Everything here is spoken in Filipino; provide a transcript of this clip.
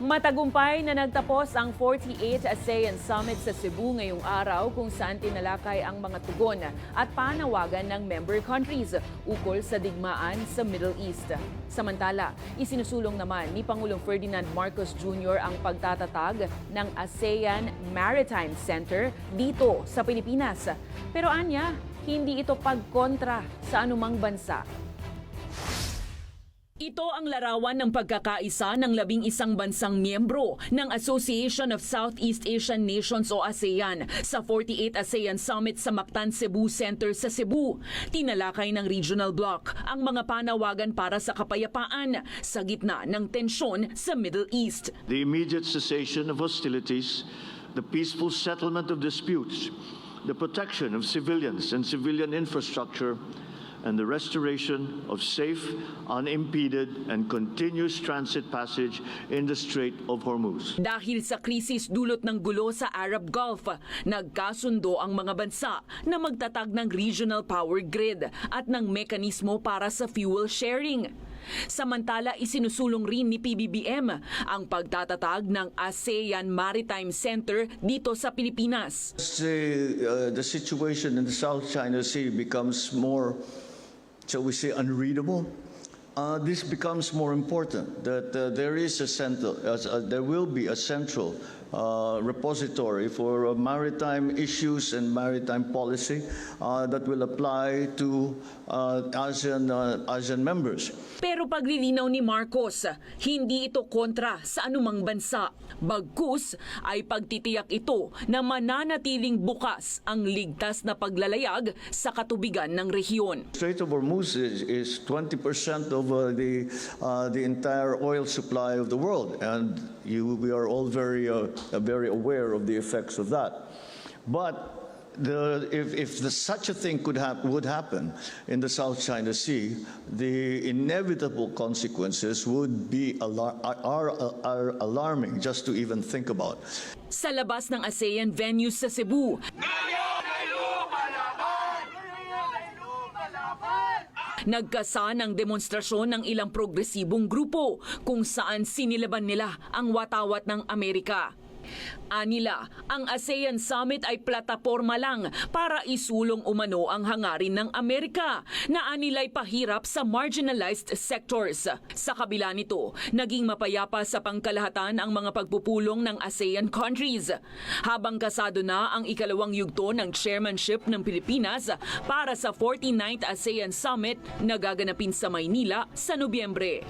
Matagumpay na nagtapos ang 48th ASEAN Summit sa Cebu ngayong araw kung saan tinalakay ang mga tugon at panawagan ng member countries ukol sa digmaan sa Middle East. Samantala, isinusulong naman ni Pangulong Ferdinand Marcos Jr. ang pagtatatag ng ASEAN Maritime Center dito sa Pilipinas. Pero anya, hindi ito pagkontra sa anumang bansa. Ito ang larawan ng pagkakaisa ng 11 bansang miyembro ng Association of Southeast Asian Nations o ASEAN sa 48th ASEAN Summit sa Mactan Cebu Center sa Cebu. Tinalakay ng regional bloc ang mga panawagan para sa kapayapaan sa gitna ng tensyon sa Middle East. The immediate cessation of hostilities, the peaceful settlement of disputes, the protection of civilians and civilian infrastructure, and the restoration of safe, unimpeded, and continuous transit passage in the Strait of Hormuz. Dahil sa krisis dulot ng gulo sa Arab Gulf, nagkasundo ang mga bansa na magtatag ng regional power grid at ng mekanismo para sa fuel sharing. Samantala, isinusulong rin ni PBBM ang pagtatatag ng ASEAN Maritime Center dito sa Pilipinas. The situation in the South China Sea becomes more, shall we say, unreadable. This becomes more important, that there will be a central repository for maritime issues and maritime policy that will apply to ASEAN members. Pero paglilinaw ni Marcos, hindi ito kontra sa anumang bansa. Bagkus ay pagtitiyak ito na mananatiling bukas ang ligtas na paglalayag sa katubigan ng rehiyon. Strait of Hormuz is 20% of the entire oil supply of the world, and we are all very aware of the effects of that. But if such a thing would happen in the South China Sea, the inevitable consequences would be alarming just to even think about. Sa labas ng ASEAN venues sa Cebu, nagkasa ng demonstrasyon ng ilang progresibong grupo kung saan sinilaban nila ang watawat ng Amerika. Anila, ang ASEAN Summit ay plataporma lang para isulong umano ang hangarin ng Amerika na anila'y pahirap sa marginalized sectors. Sa kabila nito, naging mapayapa sa pangkalahatan ang mga pagpupulong ng ASEAN countries. Habang kasado na ang ikalawang yugto ng chairmanship ng Pilipinas para sa 49th ASEAN Summit na gaganapin sa Maynila sa Nobyembre.